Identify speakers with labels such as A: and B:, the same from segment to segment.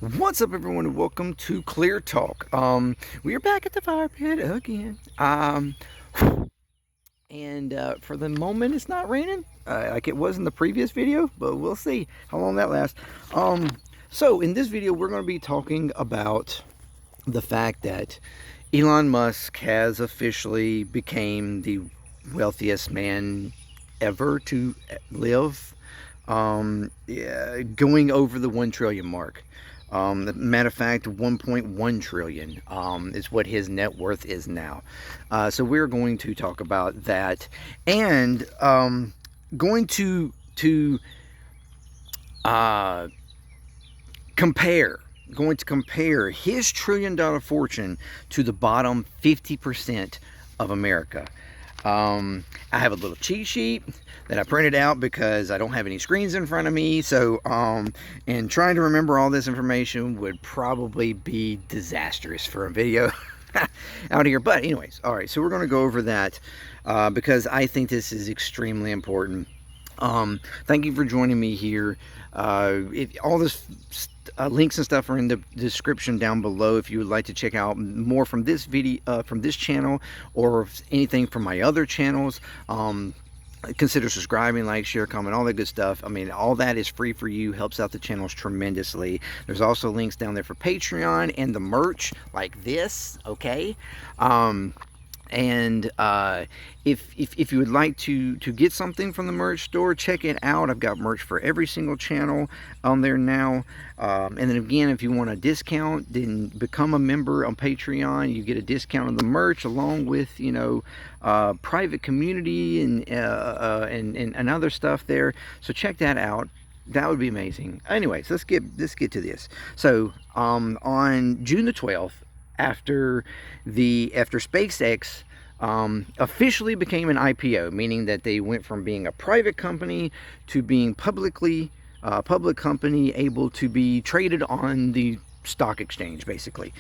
A: What's up, everyone, and welcome to Clear Talk. We are back at the fire pit again. For the moment, it's not raining like it was in the previous video, but we'll see how long that lasts. So in this video, we're going to be talking about the fact that Elon Musk has officially became the wealthiest man ever to live, going over the 1 trillion mark. Matter of fact, 1.1 trillion is what his net worth is now. So we're going to talk about that, and going to compare his $1 trillion fortune to the bottom 50% of America. I have a little cheat sheet that I printed out because I don't have any screens in front of me. So, and trying to remember all this information would probably be disastrous for a video out here. But anyways, all right. So we're going to go over that because I think this is extremely important. Thank you for joining me here. All this links and stuff are in the description down below if you would like to check out more from this video, from this channel, or anything from my other channels. Consider subscribing, like, share, comment, all that good stuff. I mean, all that is free for you, helps out the channels tremendously. There's also links down there for Patreon and the merch like this, okay? If you would like to get something from the merch store, check it out. I've got merch for every single channel on there now. And then again, if you want a discount, then become a member on Patreon. You get a discount on the merch along with, you know, private community and other stuff there. So check that out. That would be amazing. Anyways, let's get to this. So on June the 12th, after SpaceX officially became an IPO, meaning that they went from being a private company to being public company, able to be traded on the stock exchange, basically.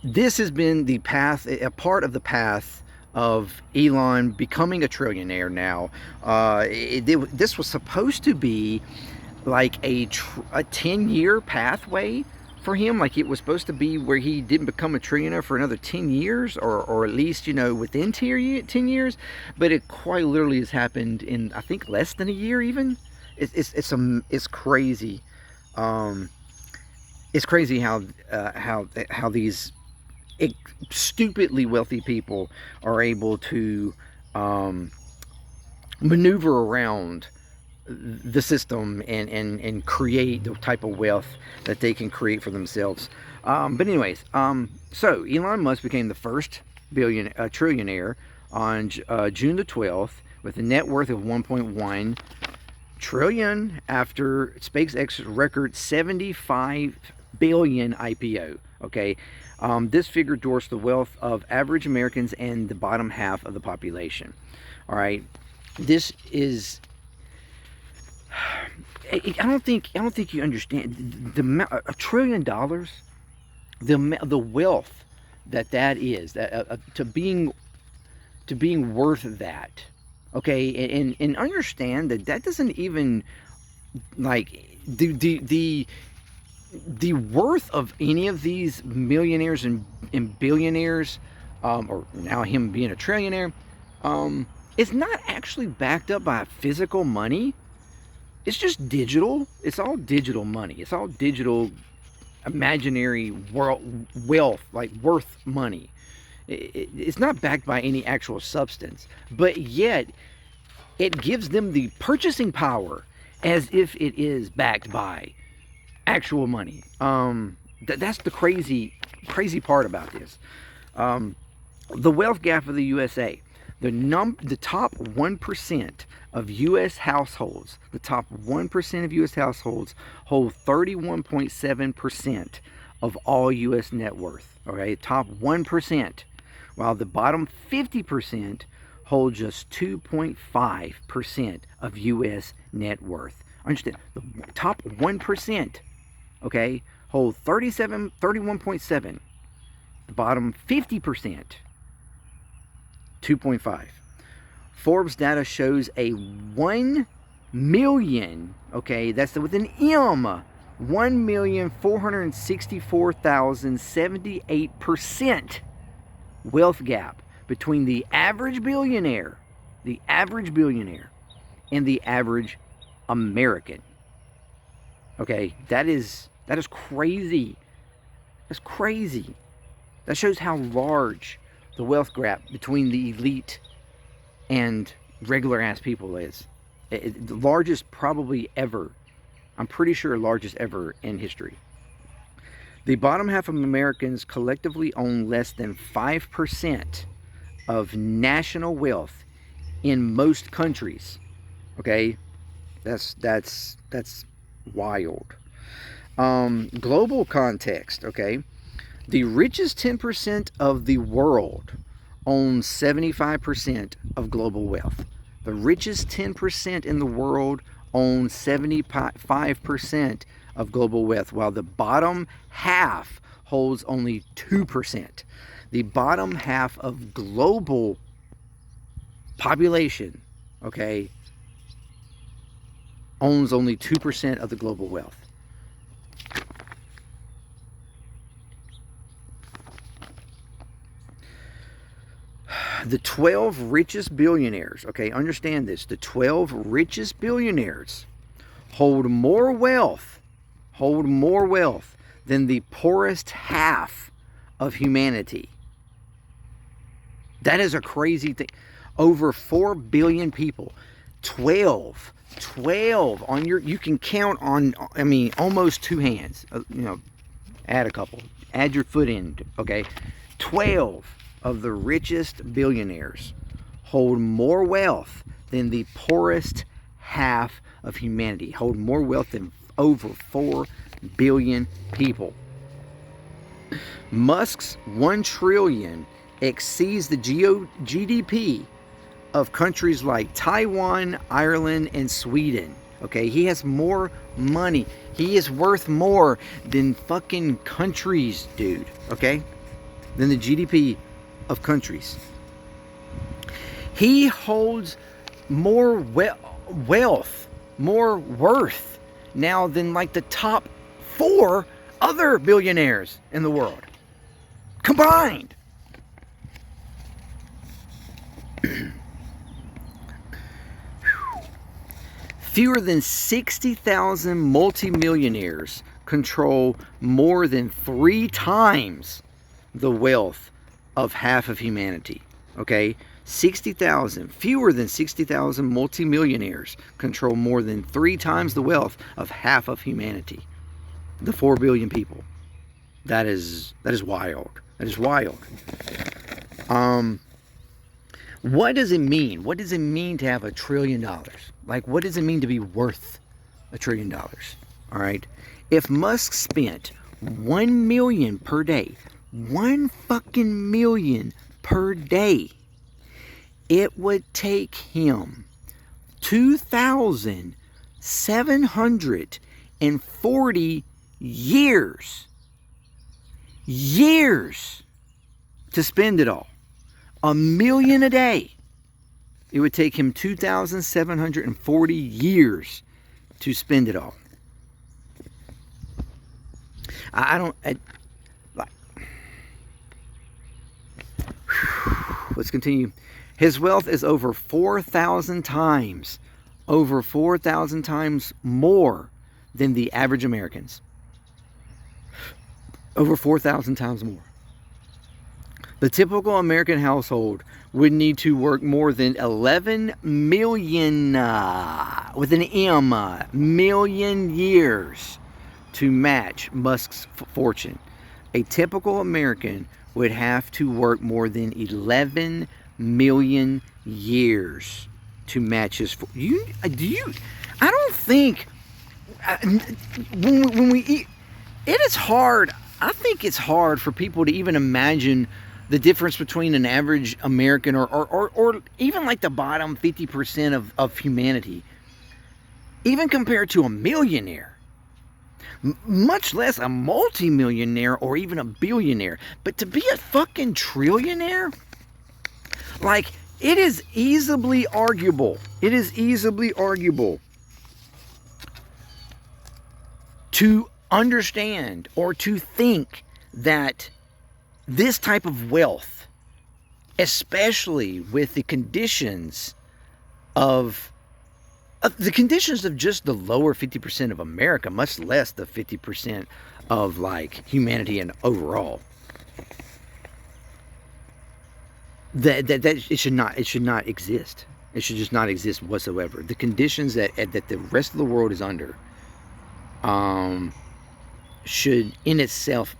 A: This has been the path, a part of the path of Elon becoming a trillionaire now. This was supposed to be like a 10-year pathway for him. Like, it was supposed to be where he didn't become a trillionaire for another 10 years, or at least, you know, within 10 years. But it quite literally has happened in, I think, less than a year even. It's crazy. It's crazy how these stupidly wealthy people are able to maneuver around the system and create the type of wealth that they can create for themselves. But anyways, so Elon Musk became the first trillionaire on June the 12th with a net worth of 1.1 trillion after SpaceX record 75 billion IPO. Okay, this figure dwarfs the wealth of average Americans and the bottom half of the population. All right, this is, I don't think you understand the $1 trillion, the wealth that is, to being worth that. Okay, and understand that doesn't even, like, the worth of any of these millionaires and billionaires, or now him being a trillionaire, is not actually backed up by physical money. It's just digital. It's all digital money. It's all digital, imaginary wealth, like worth money. It's not backed by any actual substance, but yet it gives them the purchasing power as if it is backed by actual money. That's the crazy part about this. The wealth gap of the USA. The top 1% of U.S. households, the top 1% of U.S. households hold 31.7% of all U.S. net worth. Okay, top 1%, while the bottom 50% hold just 2.5% of U.S. net worth. Understand, the top 1%, okay, hold 31.7. The bottom 50%. 2.5. Forbes data shows a 1 million, okay, that's with an M, 1,464,078% wealth gap between the average billionaire, and the average American. Okay, that is crazy. That's crazy. That shows how large the wealth gap between the elite and regular ass people is. The largest probably ever. I'm pretty sure largest ever in history. The bottom half of Americans collectively own less than 5% of national wealth in most countries. Okay, that's wild. Global context. Okay, the richest 10% of the world owns 75% of global wealth. The richest 10% in the world owns 75% of global wealth, while the bottom half holds only 2%. The bottom half of global population, okay, owns only 2% of the global wealth. The 12 richest billionaires, okay, understand this, the 12 richest billionaires hold more wealth than the poorest half of humanity. That is a crazy thing. Over 4 billion people. 12 on your, you can count on, I mean, almost 2 hands. You know, add a couple. Add your foot in, okay? 12 of the richest billionaires hold more wealth than the poorest half of humanity. Hold more wealth than over 4 billion people. Musk's 1 trillion exceeds the GDP of countries like Taiwan, Ireland, and Sweden. Okay, he has more money. He is worth more than fucking countries, dude. Okay, than the GDP of countries. He holds more wealth, more worth now than like the top 4 other billionaires in the world combined. Fewer than 60,000 multimillionaires control more than 3 times the wealth of half of humanity. Okay, 60,000, fewer than 60,000 multimillionaires control more than 3 times the wealth of half of humanity. The 4 billion people. That is wild. That is wild. What does it mean? What does it mean to have $1 trillion? Like, what does it mean to be worth $1 trillion? All right. If Musk spent 1 million per day, 1 fucking million per day, it would take him 2,740 years to spend it all. $1 million a day. It would take him 2,740 years to spend it all. Let's continue. His wealth is over 4,000 times more than the average American's. Over 4,000 times more. The typical American household would need to work more than 11 million, with an M, million years to match Musk's fortune. A typical American would have to work more than 11 million years to match his fortune. I don't think, when we eat, it is hard. I think it's hard for people to even imagine the difference between an average American or even like the bottom 50% of humanity, even compared to a millionaire, much less a multimillionaire or even a billionaire. But to be a fucking trillionaire, like, it is easily arguable. It is easily arguable to understand or to think that this type of wealth, especially with the conditions of just the lower 50% of America, much less the 50% of like humanity and overall, that it should not exist. It should just not exist whatsoever. The conditions that the rest of the world is under should in itself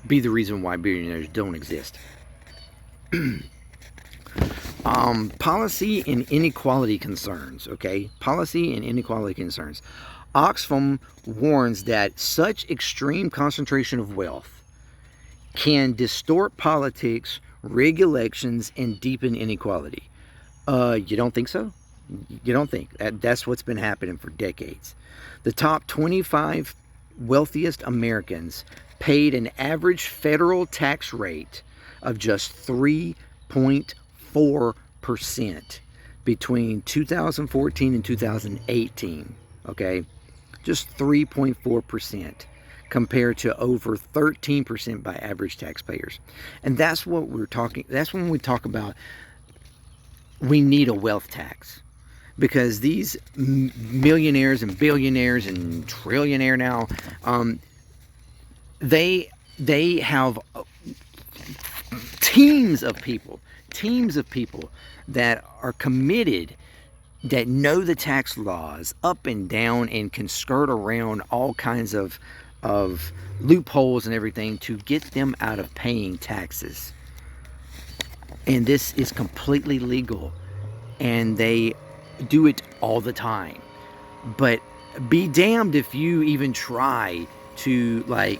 A: be the reason why billionaires don't exist. Policy and inequality concerns, okay? Policy and inequality concerns. Oxfam warns that such extreme concentration of wealth can distort politics, rig elections, and deepen inequality. You don't think so? You don't think? That's what's been happening for decades. The top 25 wealthiest Americans paid an average federal tax rate of just 3.4% between 2014 and 2018, okay? Just 3.4% compared to over 13% by average taxpayers. And that's what we're talking, that's when we talk about we need a wealth tax. Because these millionaires and billionaires and trillionaire now, they have teams of people that are committed, that know the tax laws up and down and can skirt around all kinds of loopholes and everything to get them out of paying taxes. And this is completely legal, and they do it all the time. But be damned if you even try to like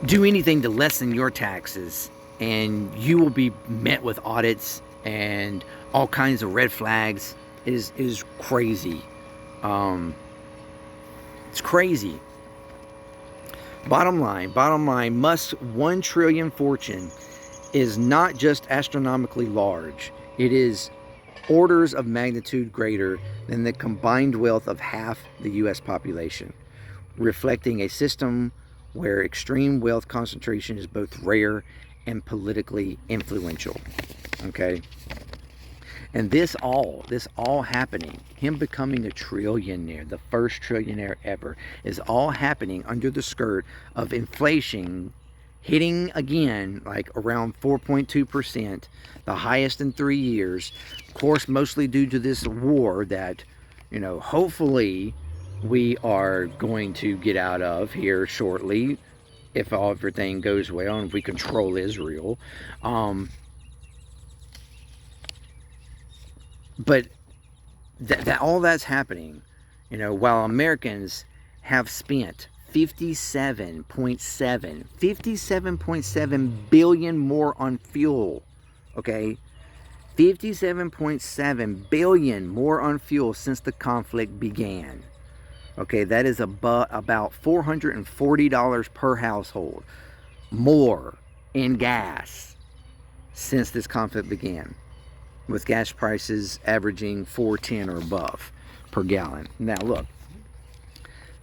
A: do anything to lessen your taxes, and you will be met with audits and all kinds of red flags. Is crazy. It's crazy. Bottom line, Musk's $1 trillion fortune is not just astronomically large. It is orders of magnitude greater than the combined wealth of half the U.S. population, reflecting a system where extreme wealth concentration is both rare and politically influential. Okay? And this all happening, him becoming a trillionaire, the first trillionaire ever, is all happening under the skirt of inflation hitting again like around 4.2%, the highest in 3 years. Of course, mostly due to this war that, you know, hopefully we are going to get out of here shortly if everything goes well and if we control Israel. But that all that's happening, you know, while Americans have spent 57.7 billion more on fuel, okay? 57.7 billion more on fuel since the conflict began. Okay, that is about $440 per household more in gas since this conflict began, with gas prices averaging $4.10 or above per gallon. Now look,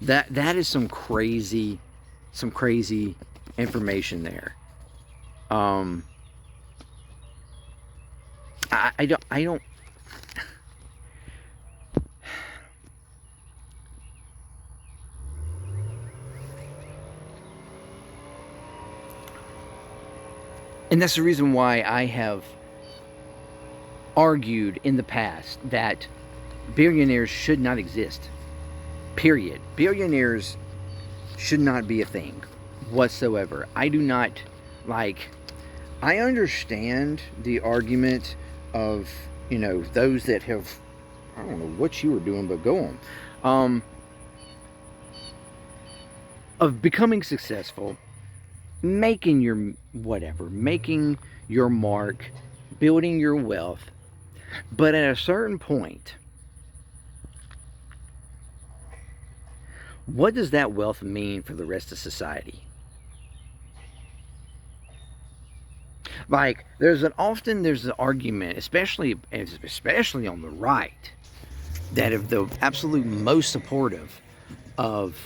A: that is some crazy information there. I don't and that's the reason why I have argued in the past that billionaires should not exist. Period. Billionaires should not be a thing whatsoever. I do not like. I understand the argument of, you know, those that have, I don't know what you were doing, but go on, of becoming successful, making your whatever, making your mark, building your wealth. But at a certain point, what does that wealth mean for the rest of society? Like, there's an argument, especially on the right, that if the absolute most supportive of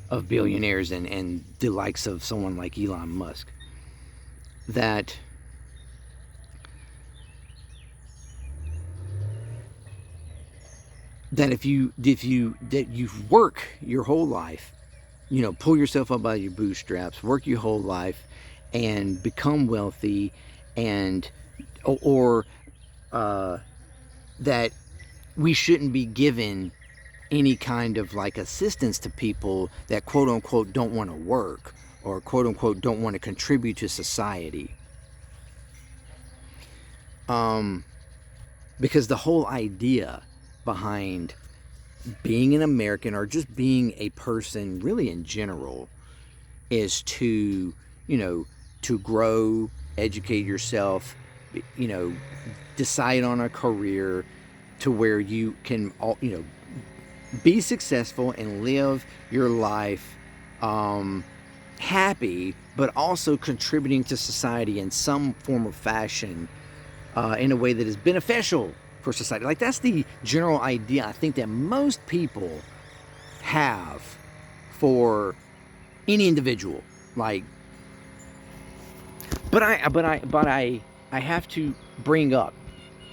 A: of billionaires and the likes of someone like Elon Musk, that if you work your whole life, you know, pull yourself up by your bootstraps, work your whole life and become wealthy, and or that we shouldn't be given any kind of like assistance to people that quote unquote don't want to work, or quote unquote don't want to contribute to society. Because the whole idea behind being an American, or just being a person really in general, is to, you know, to grow, educate yourself, you know, decide on a career to where you can, you know, be successful and live your life happy, but also contributing to society in some form or fashion, in a way that is beneficial for society. Like, that's the general idea I think that most people have for any individual. Like, but I have to bring up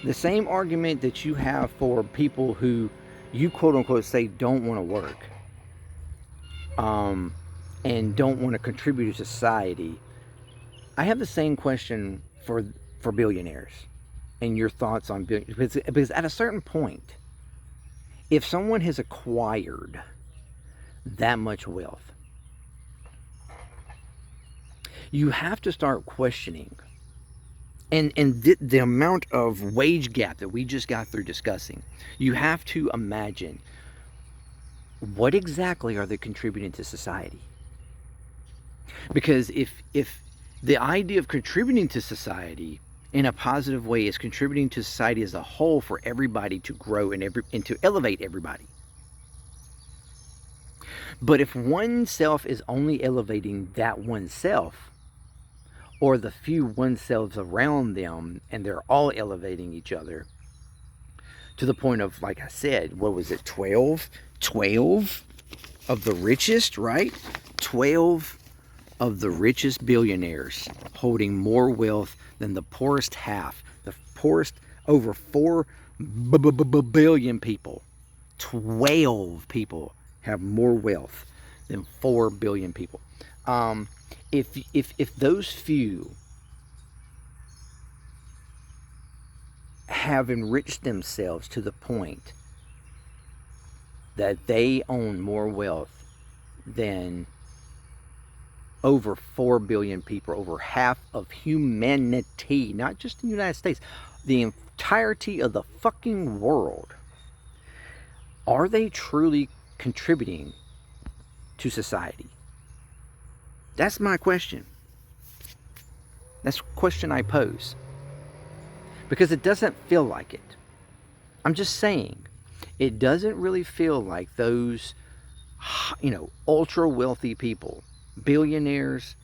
A: the same argument that you have for people who you quote unquote say don't want to work, and don't want to contribute to society. I have the same question for billionaires, and your thoughts on billionaires, because at a certain point, if someone has acquired that much wealth, you have to start questioning, and the amount of wage gap that we just got through discussing, you have to imagine, what exactly are they contributing to society? Because if the idea of contributing to society in a positive way is contributing to society as a whole, for everybody to grow and to elevate everybody. But if oneself is only elevating that oneself, or the few oneselves around them, and they're all elevating each other to the point of, like I said, what was it, 12 of the richest, right? 12 of the richest billionaires holding more wealth than the poorest half. The poorest, over 4 billion people. 12 people have more wealth than 4 billion people. If those few have enriched themselves to the point that they own more wealth than over 4 billion people, over half of humanity, not just the United States, the entirety of the fucking world, are they truly contributing to society? That's my question. That's a question I pose. Because it doesn't feel like it. I'm just saying, it doesn't really feel like those, you know, ultra wealthy people, billionaires,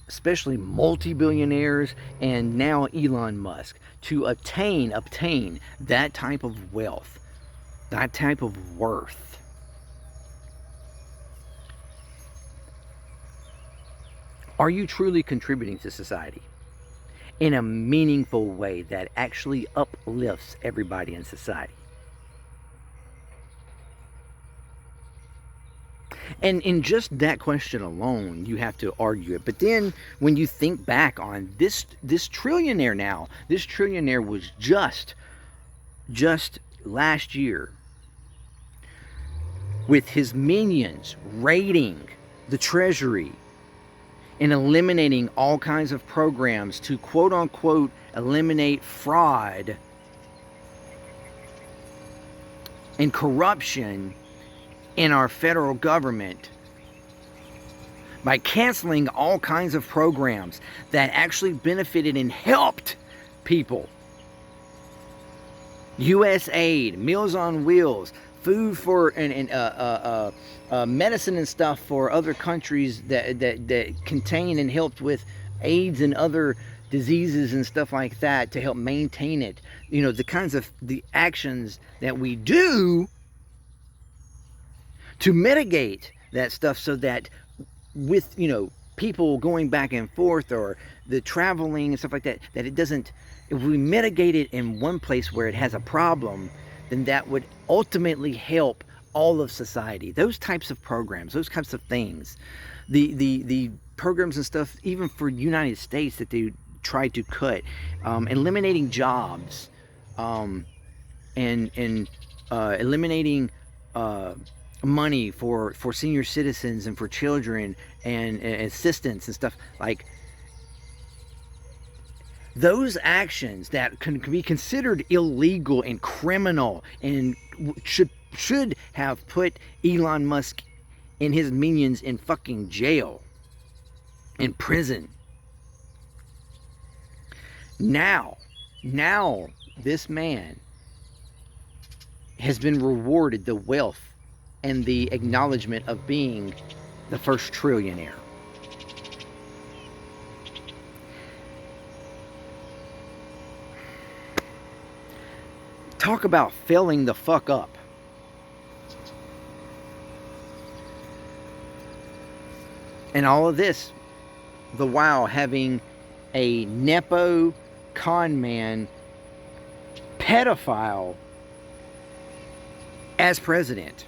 A: especially multi-billionaires, and now Elon Musk, to obtain that type of wealth, that type of worth. Are you truly contributing to society in a meaningful way that actually uplifts everybody in society? And in just that question alone, you have to argue it. But then when you think back on this trillionaire now, this trillionaire was just last year with his minions raiding the Treasury and eliminating all kinds of programs to quote unquote eliminate fraud and corruption in our federal government, by canceling all kinds of programs that actually benefited and helped people. USAID, Meals on Wheels, food for medicine and stuff for other countries that contain and helped with AIDS and other diseases and stuff like that, to help maintain it. The kinds of the actions that we do to mitigate that stuff, so that with, you know, people going back and forth, or the traveling and stuff like that, that it doesn't, if we mitigate it in one place where it has a problem, then that would ultimately help all of society. Those types of programs, those types of things, the programs and stuff, even for United States, that they try to cut, eliminating jobs, and eliminating money for senior citizens and for children, and assistance and stuff, like those actions that can be considered illegal and criminal, and should have put Elon Musk and his minions in fucking jail, in prison. Now this man has been rewarded the wealth and the acknowledgement of being the first trillionaire. Talk about filling the fuck up. And all of this, the while having a nepo con man pedophile as president,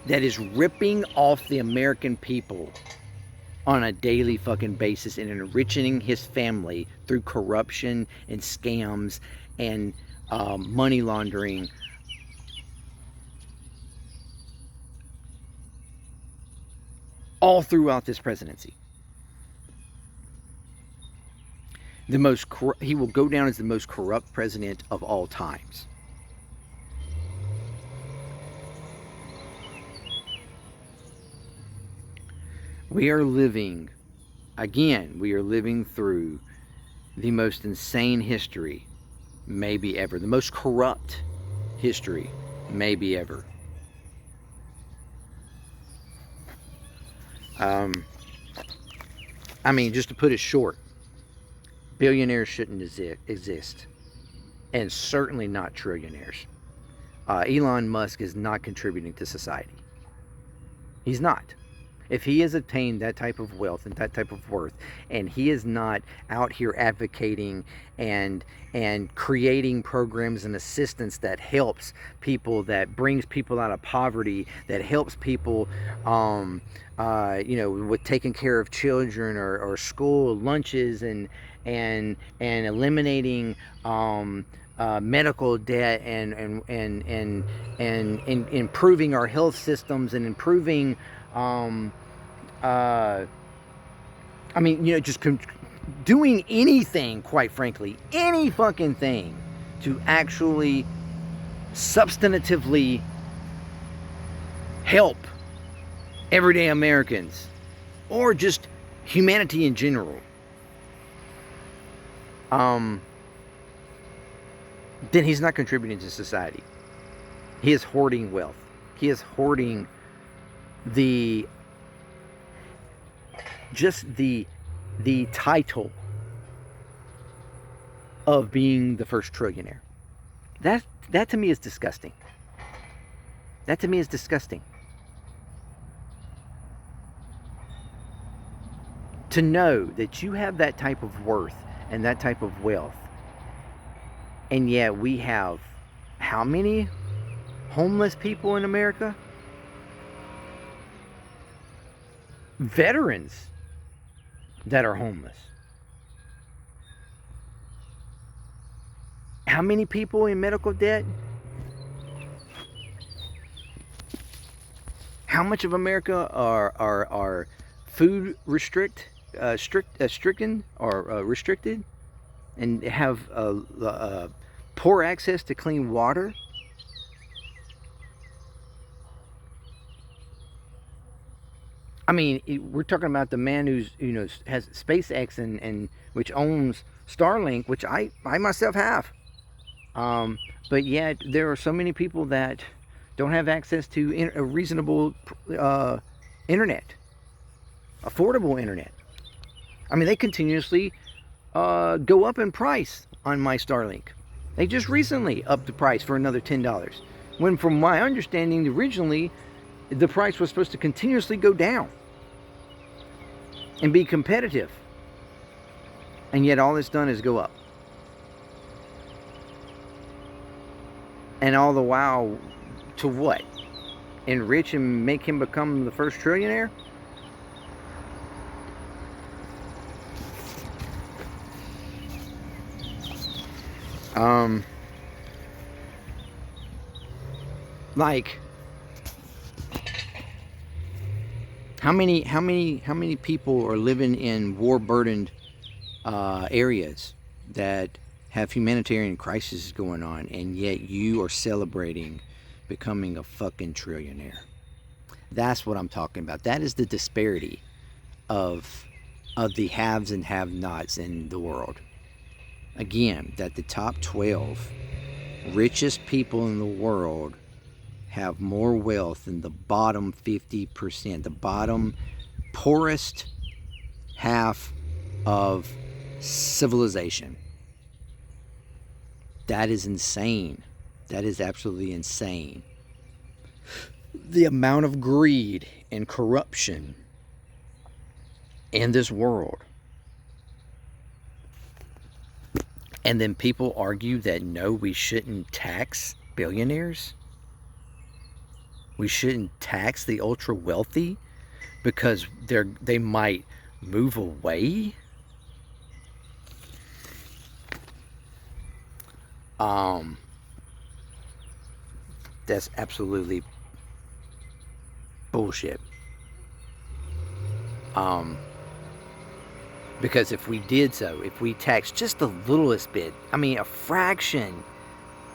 A: that is ripping off the American people on a daily fucking basis, and enriching his family through corruption and scams and money laundering. All throughout this presidency. He will go down as the most corrupt president of all times. We are living through the most insane history maybe ever. The most corrupt history maybe ever. I mean, just to put it short, billionaires shouldn't exist, and certainly not trillionaires. Elon Musk is not contributing to society. He's not. If he has attained that type of wealth and that type of worth, and he is not out here advocating and creating programs and assistance that helps people, that brings people out of poverty, that helps people, with taking care of children, or school lunches, and eliminating medical debt, and improving our health systems, and improving just doing anything, quite frankly, any fucking thing to actually substantively help everyday Americans, or just humanity in general, then he's not contributing to society. He is hoarding wealth. He is hoarding the title of being the first trillionaire. That to me is disgusting. That to me is disgusting. To know that you have that type of worth and that type of wealth, and yet we have how many homeless people in America? Veterans that are homeless. How many people in medical debt? How much of America are food stricken or restricted, and have poor access to clean water? I mean, we're talking about the man who's, has SpaceX and which owns Starlink, which I myself have. But yet there are so many people that don't have access to a reasonable internet, affordable internet. I mean, they continuously go up in price on my Starlink. They just recently upped the price for another $10. When, from my understanding, originally The price was supposed to continuously go down and be competitive. And yet all it's done is go up. And all the while, to what? Enrich and make him become the first trillionaire? Like, how many people are living in war-burdened areas that have humanitarian crises going on, and yet you are celebrating becoming a fucking trillionaire? That's what I'm talking about. That is the disparity of the haves and have-nots in the world. Again, that the top 12 richest people in the world have more wealth than the bottom 50%, the bottom poorest half of civilization. That is insane. That is absolutely insane. The amount of greed and corruption in this world. And then people argue that no, we shouldn't tax billionaires. We shouldn't tax the ultra wealthy because they might move away. That's absolutely bullshit. Because if we did so, if we taxed just the littlest bit, I mean a fraction,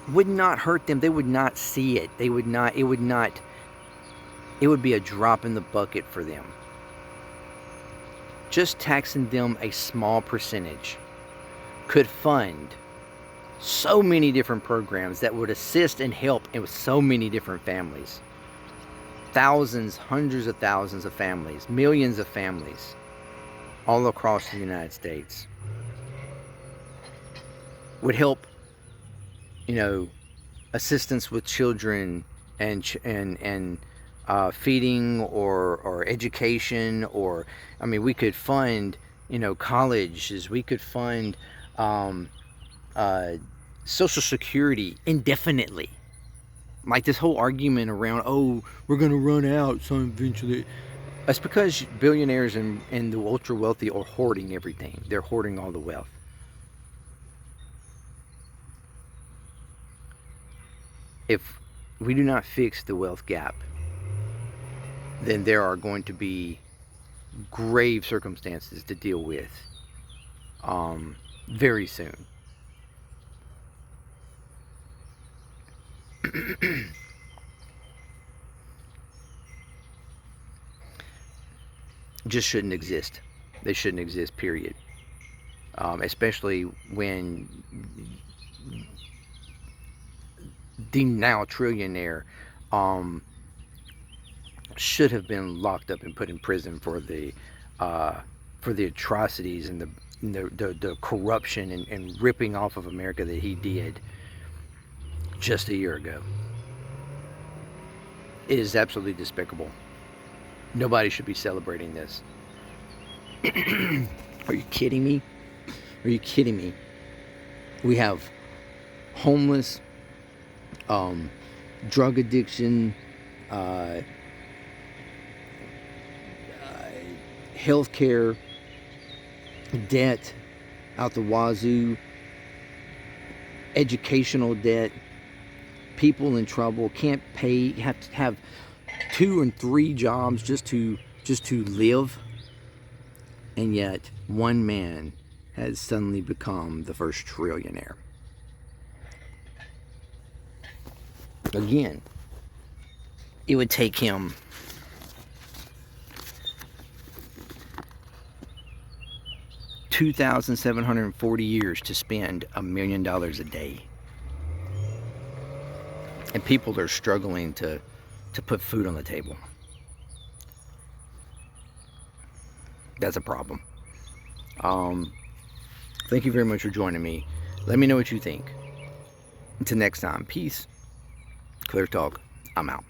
A: would not hurt them. They would not see it. They would not, it would be a drop in the bucket for them. Just taxing them a small percentage could fund so many different programs that would assist and help with so many different families. Thousands, hundreds of thousands of families, millions of families all across the United States. Would help, you know, assistance with children and feeding or education, or, I mean, we could fund, you know, colleges. We could fund Social Security indefinitely. Like this whole argument around, oh, we're going to run out so eventually. That's because billionaires and the ultra wealthy are hoarding everything. They're hoarding all the wealth. If we do not fix the wealth gap, then there are going to be grave circumstances to deal with very soon. Just shouldn't exist. They shouldn't exist, period. Especially when the now trillionaire should have been locked up and put in prison for the atrocities and the corruption and ripping off of America that he did just a year ago. It is absolutely despicable. Nobody should be celebrating this. Are you kidding me? Are you kidding me? We have homeless, drug addiction, healthcare debt out the wazoo, educational debt, people in trouble, can't pay, have to have 2 and 3 jobs just to live. And yet one man has suddenly become the first trillionaire. Again, it would take him 2,740 years to spend $1 million a day. And people are struggling to put food on the table. That's a problem. Thank you very much for joining me. Let me know what you think. Until next time, peace. Clear Talk. I'm out.